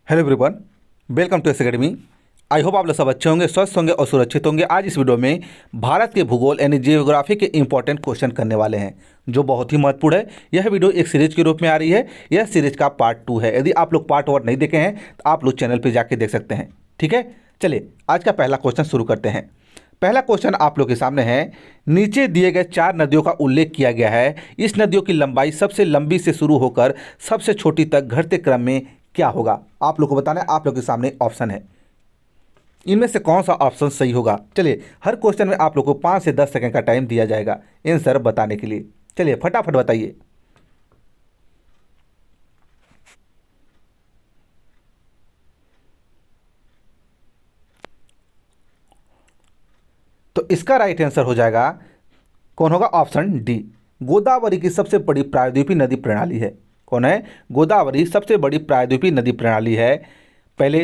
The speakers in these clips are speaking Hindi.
Hello everyone, welcome to S academy. I hope आप लोग सब अच्छे होंगे, स्वस्थ होंगे और सुरक्षित होंगे। आज इस वीडियो में भारत के भूगोल यानी जियोग्राफी के इंपॉर्टेंट क्वेश्चन करने वाले हैं जो बहुत ही महत्वपूर्ण है। यह वीडियो एक सीरीज के रूप में आ रही है। यह सीरीज का पार्ट 2 है। यदि आप लोग पार्ट 1 नहीं देखे हैं तो आप लोग चैनल पर जाके देख सकते हैं। ठीक है, चलिए आज का पहला क्वेश्चन शुरू करते हैं। पहला क्वेश्चन आप लोग के सामने है। नीचे दिए गए 4 नदियों का उल्लेख किया गया है। इस नदियों की लंबाई सबसे लंबी से शुरू होकर सबसे छोटी तक घटते क्रम में क्या होगा? आप लोग को बताना है। आप लोग के सामने ऑप्शन है, इनमें से कौन सा ऑप्शन सही होगा? चलिए, हर क्वेश्चन में आप लोग को 5 से 10 सेकंड का टाइम दिया जाएगा आंसर बताने के लिए। चलिए फटाफट बताइए। तो इसका राइट आंसर हो जाएगा, कौन होगा? ऑप्शन डी, गोदावरी की सबसे बड़ी प्रायद्वीपीय नदी प्रणाली है। कौन है? गोदावरी सबसे बड़ी प्रायद्वीपीय नदी प्रणाली है। पहले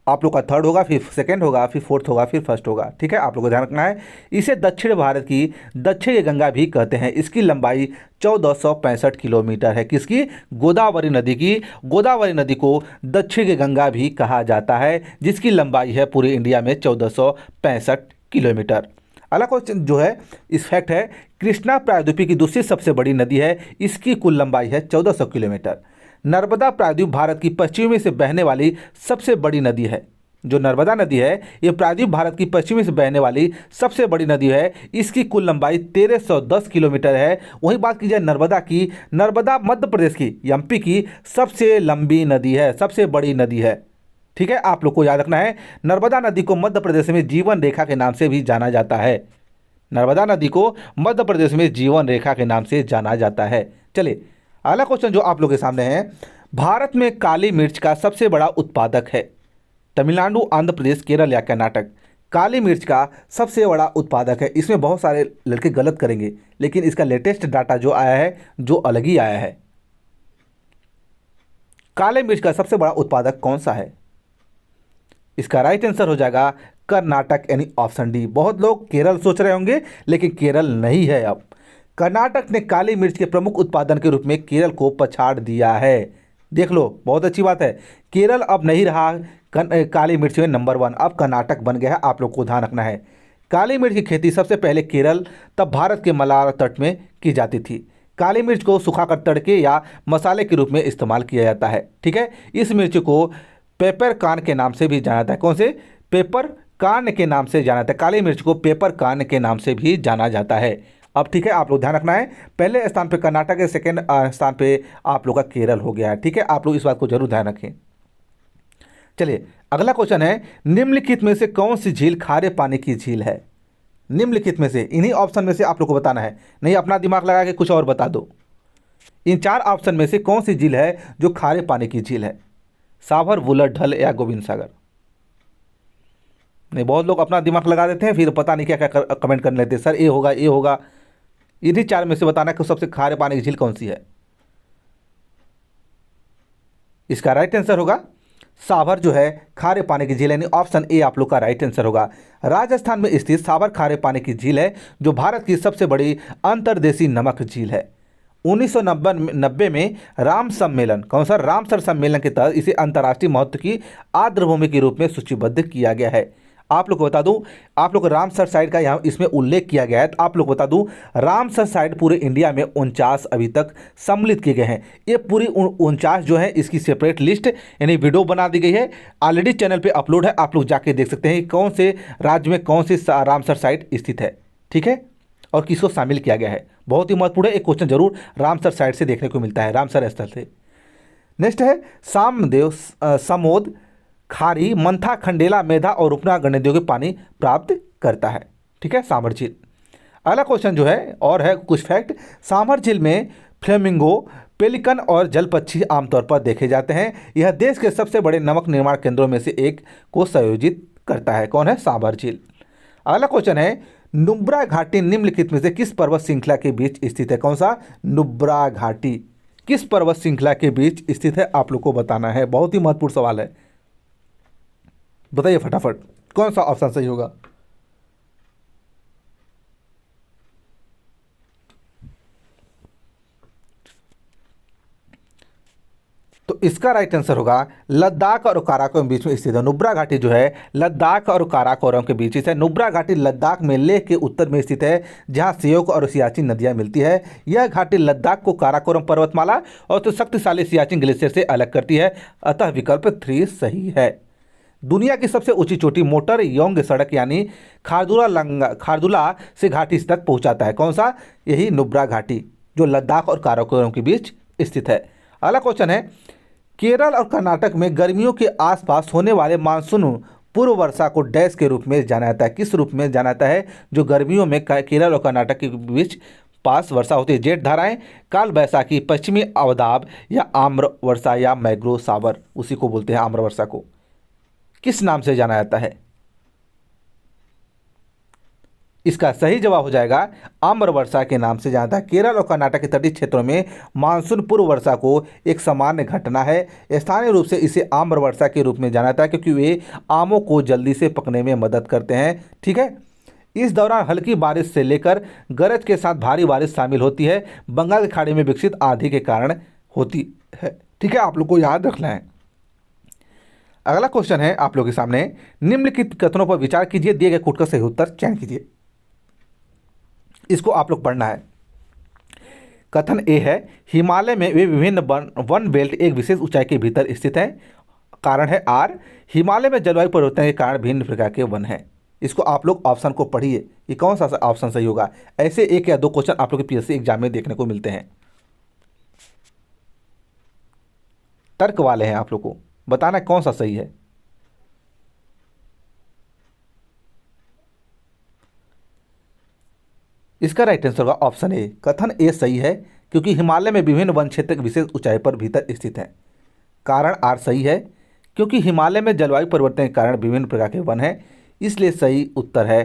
आप लोग का थर्ड होगा, फिर सेकंड होगा, फिर फोर्थ होगा, फिर फर्स्ट होगा। ठीक है, आप लोग को ध्यान रखना है। इसे दक्षिण भारत की दक्षिण गंगा भी कहते हैं। इसकी लंबाई 1465 किलोमीटर है। किसकी? गोदावरी नदी की। गोदावरी नदी को दक्षिण गंगा भी कहा जाता है, जिसकी लंबाई है पूरे इंडिया में 1465 किलोमीटर। अगला क्वेश्चन जो है, इस फैक्ट है, कृष्णा प्रायद्वीप की दूसरी सबसे बड़ी नदी है। इसकी कुल लंबाई है 1400 किलोमीटर। नर्मदा प्रायद्वीप भारत की पश्चिमी से बहने वाली सबसे बड़ी नदी है। जो नर्मदा नदी है, ये प्रायद्वीप भारत की पश्चिमी से बहने वाली सबसे बड़ी नदी है। इसकी कुल लंबाई 1310 किलोमीटर है। वहीं बात की जाए नर्मदा की, नर्मदा मध्य प्रदेश की, एमपी की सबसे लंबी नदी है, सबसे बड़ी नदी है। ठीक है, आप लोग को याद रखना है। नर्मदा नदी को मध्य प्रदेश में जीवन रेखा के नाम से भी जाना जाता है। नर्मदा नदी को मध्य प्रदेश में जीवन रेखा के नाम से जाना जाता है। चलिए अगला क्वेश्चन जो आप लोग के सामने है, भारत में काली मिर्च का सबसे बड़ा उत्पादक है। तमिलनाडु, आंध्र प्रदेश, केरल या कर्नाटक? काली मिर्च का सबसे बड़ा उत्पादक है। इसमें बहुत सारे लड़के गलत करेंगे, लेकिन इसका लेटेस्ट डाटा जो आया है, जो अलग ही आया है। काले मिर्च का सबसे बड़ा उत्पादक कौन सा है? इसका राइट आंसर हो जाएगा कर्नाटक, यानी ऑप्शन डी। बहुत लोग केरल सोच रहे होंगे, लेकिन केरल नहीं है। अब कर्नाटक ने काली मिर्च के प्रमुख उत्पादन के रूप में केरल को पछाड़ दिया है। देख लो, बहुत अच्छी बात है। केरल अब नहीं रहा काली मिर्च में नंबर 1, अब कर्नाटक बन गया है। आप लोग को ध्यान रखना है। काली मिर्च की खेती सबसे पहले केरल, तब भारत के मलाला तट में की जाती थी। काली मिर्च को सुखाकर तड़के या मसाले के रूप में इस्तेमाल किया जाता है। ठीक है, इस मिर्च को पेपर कॉर्न के नाम से भी जाना जाता है। कौन से? पेपर कॉर्न के नाम से जाना जाता है। काली मिर्च को पेपर कॉर्न के नाम से भी जाना जाता है। अब ठीक है, आप लोग ध्यान रखना है। पहले स्थान पे कर्नाटक है, सेकंड स्थान पे आप लोग का केरल हो गया है। ठीक है, आप लोग इस बात को जरूर ध्यान रखें। चलिए अगला क्वेश्चन है, निम्नलिखित में से कौन सी झील खारे पानी की झील है? निम्नलिखित में से, इन्हीं ऑप्शन में से आप लोग को बताना है, नहीं अपना दिमाग लगा के कुछ और बता दो। इन 4 ऑप्शन में से कौन सी झील है जो खारे पानी की झील है? सावर, वुलर, ढल या गोविंद सागर? नहीं, बहुत लोग अपना दिमाग लगा देते हैं, फिर पता नहीं क्या क्या कमेंट कर लेते हैं, सर ये होगा ये होगा। इन्हीं 4 में से बताना कि सबसे खारे पानी की झील कौन सी है। इसका राइट आंसर होगा सावर, जो है खारे पानी की झील, यानी ऑप्शन ए आप लोग का राइट आंसर होगा। राजस्थान में स्थित सावर खारे पानी की झील है, जो भारत की सबसे बड़ी अंतर्देशीय नमक झील है। 1990 में राम सम्मेलन, कौन सा? रामसर सम्मेलन के तहत इसे अंतर्राष्ट्रीय महत्व की आर्द्रभूमि के रूप में सूचीबद्ध किया गया है। आप लोग को बता दूं, आप लोग को रामसर साइट का यहाँ इसमें उल्लेख किया गया है। तो आप लोग को बता दूं, रामसर साइट पूरे इंडिया में 49 अभी तक सम्मिलित किए गए हैं। ये पूरी 49 जो है, इसकी सेपरेट लिस्ट यानी वीडियो बना दी गई है, ऑलरेडी चैनल पे अपलोड है। आप लोग जाके देख सकते हैं कि कौन से राज्य में कौन सी रामसर साइट स्थित है। ठीक है, और किसको शामिल किया गया है। बहुत ही महत्वपूर्ण है, एक क्वेश्चन जरूर रामसर साइट से देखने को मिलता है, रामसर स्थल से। नेक्स्ट है, सामदेव, समोद, खारी, मंथा, खंडेला, मेधा और उपनगर नदियों के पानी प्राप्त करता है। ठीक है, सामर झील। अगला क्वेश्चन जो है और है कुछ फैक्ट। सामर झील में फ्लेमिंगो, पेलिकन और जल पक्षी आमतौर पर देखे जाते हैं। यह देश के सबसे बड़े नमक निर्माण केंद्रों में से एक को संयोजित करता है। कौन है? सामर झील। अगला क्वेश्चन है, नुब्रा घाटी निम्नलिखित में से किस पर्वत श्रृंखला के बीच स्थित है? कौन सा? नुब्रा घाटी किस पर्वत श्रृंखला के बीच स्थित है? आप लोग को बताना है, बहुत ही महत्वपूर्ण सवाल है। बताइए फटाफट, कौन सा ऑप्शन सही होगा? तो इसका राइट आंसर होगा लद्दाख और काराकोरम बीच में स्थित है। नुब्रा घाटी जो है लद्दाख और काराकोरम के बीच स्थित है। नुब्रा घाटी लद्दाख में लेह के उत्तर में स्थित है, जहां सियोक और सियाचिन नदियां मिलती है। यह घाटी लद्दाख को काराकोरम पर्वतमाला और तो शक्तिशाली सियाचिन ग्लेशियर से अलग करती है, अतः विकल्प 3 सही है। दुनिया की सबसे ऊंची चोटी मोटर योंग सड़क यानी खारदुला से घाटी तक पहुंचाता है। कौन सा? यही नुब्रा घाटी जो लद्दाख और काराकोरम के बीच स्थित है। अगला क्वेश्चन है, केरल और कर्नाटक में गर्मियों के आसपास होने वाले मानसून पूर्व वर्षा को डैश के रूप में जाना जाता है। किस रूप में जाना जाता है जो गर्मियों में केरल और कर्नाटक के बीच पास वर्षा होती है? जेठ धाराएं, काल बैसाखी, पश्चिमी अवदाब या आम्र वर्षा या मैग्रो सावर, उसी को बोलते हैं आम्र वर्षा को। किस नाम से जाना जाता है? इसका सही जवाब हो जाएगा आम्र वर्षा के नाम से जाना जाता है। केरल और कर्नाटक के तटीय क्षेत्रों में मानसून पूर्व वर्षा को एक सामान्य घटना है। स्थानीय रूप से इसे आम्र वर्षा के रूप में जाना जाता है क्योंकि वे आमों को जल्दी से पकने में मदद करते हैं। ठीक है, इस दौरान हल्की बारिश से लेकर गरज के साथ भारी बारिश शामिल होती है। बंगाल की खाड़ी में विकसित आंधी के कारण होती है। ठीक है, आप लोग को याद रखना है। अगला क्वेश्चन है आप लोग के सामने, निम्नलिखित कथनों पर विचार कीजिए, दिए गए कोट का सही उत्तर चयन कीजिए। इसको आप लोग पढ़ना है। कथन ए है, हिमालय में वे विभिन्न वन बेल्ट एक विशेष ऊंचाई के भीतर स्थित है। कारण है आर, हिमालय में जलवायु परिवर्तन के कारण भिन्न प्रकार के वन हैं। इसको आप लोग ऑप्शन को पढ़िए, ये कौन सा ऑप्शन सही होगा। ऐसे 1 या 2 क्वेश्चन आप लोग के पीएससी एग्जाम में देखने को मिलते हैं। तर्क वाले हैं, आप लोग को बताना कौन सा सही है। इसका राइट आंसर होगा ऑप्शन ए, कथन ए सही है क्योंकि हिमालय में विभिन्न वन क्षेत्र विशेष ऊंचाई पर भीतर स्थित हैं। कारण आर सही है क्योंकि हिमालय में जलवायु परिवर्तन के कारण विभिन्न प्रकार के वन हैं, इसलिए सही उत्तर है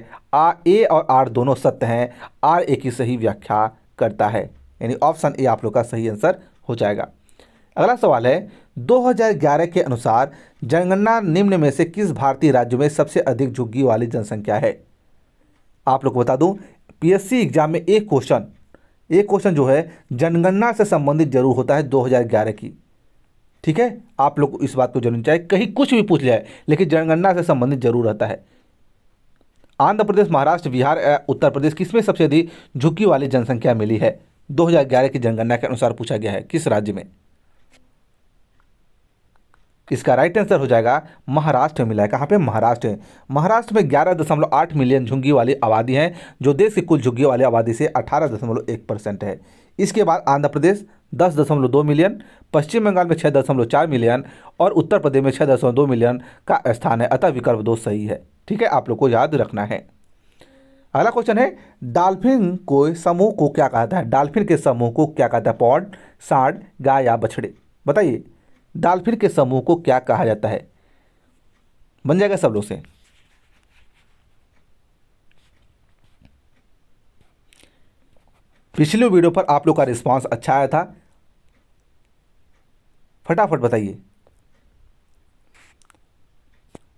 ए और आर दोनों सत्य हैं। आर ए की सही व्याख्या करता है, यानी ऑप्शन ए आप लोग का सही आंसर हो जाएगा। अगला सवाल है, 2011 के अनुसार जनगणना निम्न में से किस भारतीय राज्य में सबसे अधिक झुग्गी वाली जनसंख्या है? आप लोग को बता दूं, पीएससी एग्जाम में एक क्वेश्चन जो है जनगणना से संबंधित जरूर होता है 2011 की। ठीक है, आप लोग को इस बात को जानना चाहिए, कहीं कुछ भी पूछ जाए लेकिन जनगणना से संबंधित जरूर रहता है। आंध्र प्रदेश, महाराष्ट्र, बिहार, उत्तर प्रदेश किसमें सबसे अधिक झुग्गी वाली जनसंख्या मिली है? 2011 की जनगणना के अनुसार पूछा गया है, किस राज्य में? इसका राइट आंसर हो जाएगा महाराष्ट्र में मिला है। कहाँ पे? महाराष्ट्र में। महाराष्ट्र में 11.8 मिलियन झुग्गी वाली आबादी है, जो देश की कुल झुग्गी वाली आबादी से 18.1% है। इसके बाद आंध्र प्रदेश 10.2 मिलियन, पश्चिम बंगाल में 6.4 मिलियन और उत्तर प्रदेश में 6.2 मिलियन का स्थान है, अतः विकल्प 2 सही है। ठीक है, आप लोग को याद रखना है। अगला क्वेश्चन है, डॉल्फिन को समूह को क्या कहता है? डॉल्फिन के समूह को क्या कहता है? पॉड, सांड, गाय या बछड़े? बताइए, डॉल्फिन के समूह को क्या कहा जाता है? बन जाएगा सब लोग से। पिछले वीडियो पर आप लोग का रिस्पांस अच्छा आया था, फटाफट बताइए।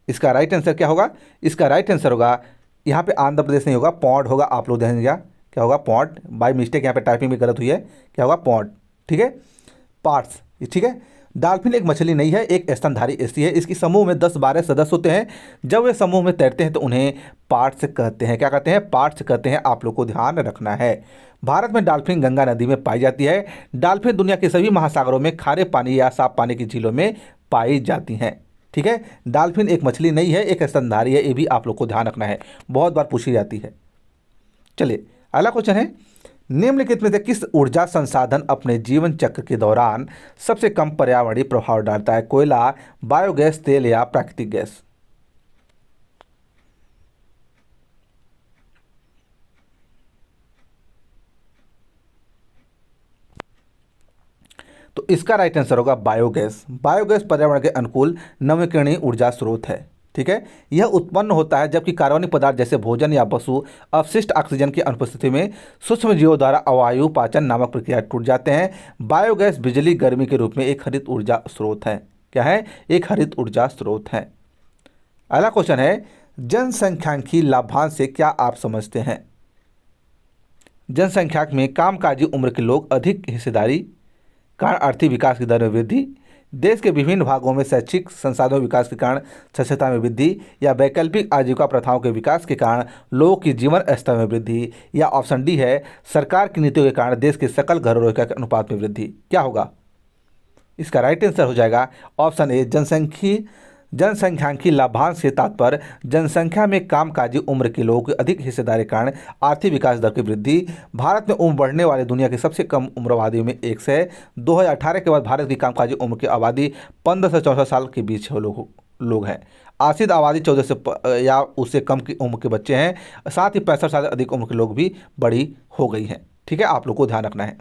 इसका राइट आंसर क्या होगा? इसका राइट आंसर होगा, यहाँ पे आंध्र प्रदेश नहीं होगा, पॉड होगा। आप लोग ध्यान दिया, क्या होगा? पॉड। बाय मिस्टेक यहाँ पे टाइपिंग में गलत हुई है, क्या होगा? पॉड। ठीक है, पार्ट्स। ठीक है, डॉल्फिन एक मछली नहीं है, एक स्तनधारी स्त्री है। इसकी समूह में 10-12 सदस्य होते हैं। जब वे समूह में तैरते हैं तो उन्हें पार्ट्स कहते हैं। क्या कहते हैं? पार्ट्स कहते हैं। आप लोग को ध्यान रखना है। भारत में डॉल्फिन गंगा नदी में पाई जाती है। डॉल्फिन दुनिया के सभी महासागरों में खारे पानी या साफ पानी की झीलों में पाई जाती हैं। ठीक है, डॉल्फिन एक मछली नहीं है, एक स्तनधारी है, ये भी आप लोग को ध्यान रखना है, बहुत बार पूछी जाती है। चलिए, अगला क्वेश्चन है, निम्नलिखित में से किस ऊर्जा संसाधन अपने जीवन चक्र के दौरान सबसे कम पर्यावरणीय प्रभाव डालता है? कोयला, बायोगैस, तेल या प्राकृतिक गैस? तो इसका राइट आंसर होगा बायोगैस। बायोगैस पर्यावरण के अनुकूल नवीकरणीय ऊर्जा स्रोत है। ठीक है, यह उत्पन्न होता है जबकि कार्बनिक पदार्थ जैसे भोजन या पशु अपशिष्ट ऑक्सीजन की अनुपस्थिति में सूक्ष्म जीवों द्वारा अवायु पाचन नामक प्रक्रिया टूट जाते हैं। बायोगैस बिजली गर्मी के रूप में एक हरित ऊर्जा स्रोत है। क्या है? एक हरित ऊर्जा स्रोत है। अगला क्वेश्चन है, जनसंख्यांकी लाभांश से क्या आप समझते हैं? जनसंख्या में कामकाजी उम्र के लोग अधिक हिस्सेदारी, कारण आर्थिक विकास की दर में वृद्धि, देश के विभिन्न भागों में शैक्षिक संसाधनों विकास के कारण साक्षरता में वृद्धि, या वैकल्पिक आजीविका प्रथाओं के विकास के कारण लोगों की जीवन स्तर में वृद्धि, या ऑप्शन डी है सरकार की नीतियों के कारण देश के सकल घरों के अनुपात में वृद्धि। क्या होगा? इसका राइट आंसर हो जाएगा ऑप्शन ए जनसंख्यांकी लाभांश से तात्पर्य जनसंख्या में कामकाजी उम्र के लोगों की अधिक हिस्सेदारी के कारण आर्थिक विकास दर की वृद्धि। भारत में उम्र बढ़ने वाले दुनिया की सबसे कम उम्र आबादियों में एक से 2018 के बाद भारत की कामकाजी उम्र की आबादी 15 से 64 साल के बीच लोग हैं। आश्रित आबादी 14 से या उससे कम की उम्र के बच्चे हैं। साथ ही 65 साल से अधिक उम्र के लोग भी बड़ी हो गई हैं। ठीक है, आप लोग को ध्यान रखना है।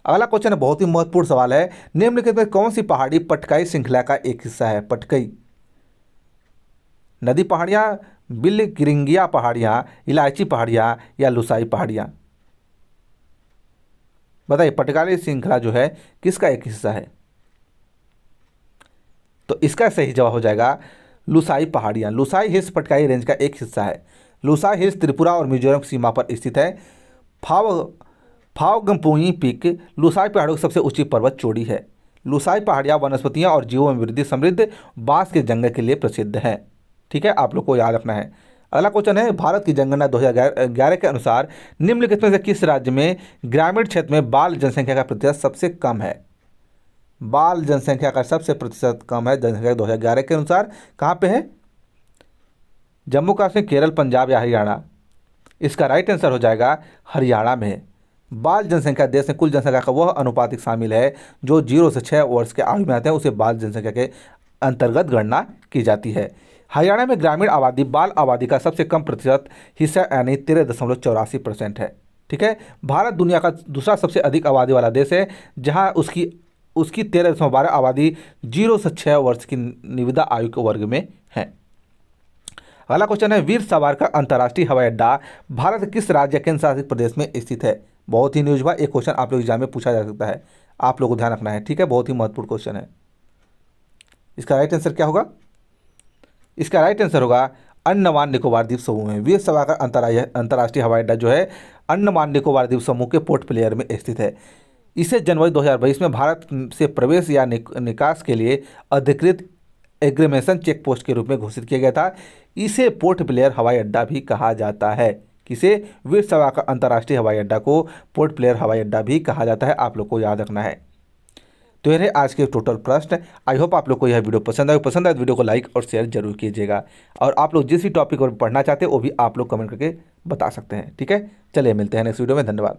अगला क्वेश्चन है, बहुत ही महत्वपूर्ण सवाल है। निम्नलिखित में कौन सी पहाड़ी पटकाई श्रृंखला का एक हिस्सा है? पटकई नदी पहाड़ियाँ, बिलगिरिंगिया पहाड़ियाँ, इलायची पहाड़ियाँ, या लुसाई पहाड़ियाँ? बताइए, पटकाई श्रृंखला जो है किसका एक हिस्सा है? तो इसका सही जवाब हो जाएगा लुसाई पहाड़ियाँ। लुसाई हिल्स पटकाई रेंज का एक हिस्सा है। लुसाई हिल्स त्रिपुरा और मिजोरम की सीमा पर स्थित है। फावगंपुई पीक लुसाई पहाड़ों की सबसे ऊंची पर्वत चोटी है। लुसाई पहाड़ियाँ वनस्पतियाँ और जीवों में वृद्धि समृद्ध बांस के जंगल के लिए प्रसिद्ध है। ठीक है, आप लोग को याद रखना है। अगला क्वेश्चन है, भारत की जनगणना 2011 के अनुसार निम्नलिखित में से किस राज्य में ग्रामीण क्षेत्र में बाल जनसंख्या का प्रतिशत सबसे कम है? बाल जनसंख्या का सबसे प्रतिशत कम है जनसंख्या 2011 के अनुसार कहाँ पे है? जम्मू कश्मीर, केरल, पंजाब या हरियाणा? इसका राइट आंसर हो जाएगा हरियाणा में। बाल जनसंख्या देश में कुल जनसंख्या का वह अनुपातिक शामिल है जो 0 से 6 वर्ष के आयु में आते हैं, उसे बाल जनसंख्या के अंतर्गत गणना की जाती है। हरियाणा में ग्रामीण आबादी बाल आबादी का सबसे कम प्रतिशत हिस्सा यानी 13.84% है। ठीक है, भारत दुनिया का दूसरा सबसे अधिक आबादी वाला देश है, जहां उसकी 13.12 आबादी 0 से 6 वर्ष की निविदा आयु के वर्ग में है। अगला क्वेश्चन है, वीर सावरकर अंतर्राष्ट्रीय हवाई अड्डा भारत के किस राज्य केंद्र शासित प्रदेश में स्थित है? बहुत ही न्यूज हुआ, एक क्वेश्चन आप लोग एग्जाम में पूछा जा सकता है, आप लोगों को ध्यान रखना है। ठीक है, बहुत ही महत्वपूर्ण क्वेश्चन है। इसका राइट आंसर क्या होगा? इसका राइट आंसर होगा अंडमान निकोबार द्वीप समूह में। वीर सावरकर अंतर्राष्ट्रीय हवाई अड्डा जो है अंडमान निकोबार द्वीप समूह के पोर्ट ब्लेयर में स्थित है। इसे जनवरी 2022 में भारत से प्रवेश या निकास के लिए अधिकृत एग्रीमेशन चेक पोस्ट के रूप में घोषित किया गया था। इसे पोर्ट ब्लेयर हवाई अड्डा भी कहा जाता है। किसे? वीर सावरकर अंतर्राष्ट्रीय हवाई अड्डा को पोर्ट ब्लेयर हवाई अड्डा भी कहा जाता है, आप लोग को याद रखना है। तो ये रहे आज के टोटल प्रश्न। आई होप आप लोग को यह वीडियो पसंद आए तो वीडियो को लाइक और शेयर जरूर कीजिएगा। और आप लोग जिस भी टॉपिक पर पढ़ना चाहते हैं वो भी आप लोग कमेंट करके बता सकते हैं। ठीक है, चलिए मिलते हैं नेक्स्ट वीडियो में। धन्यवाद।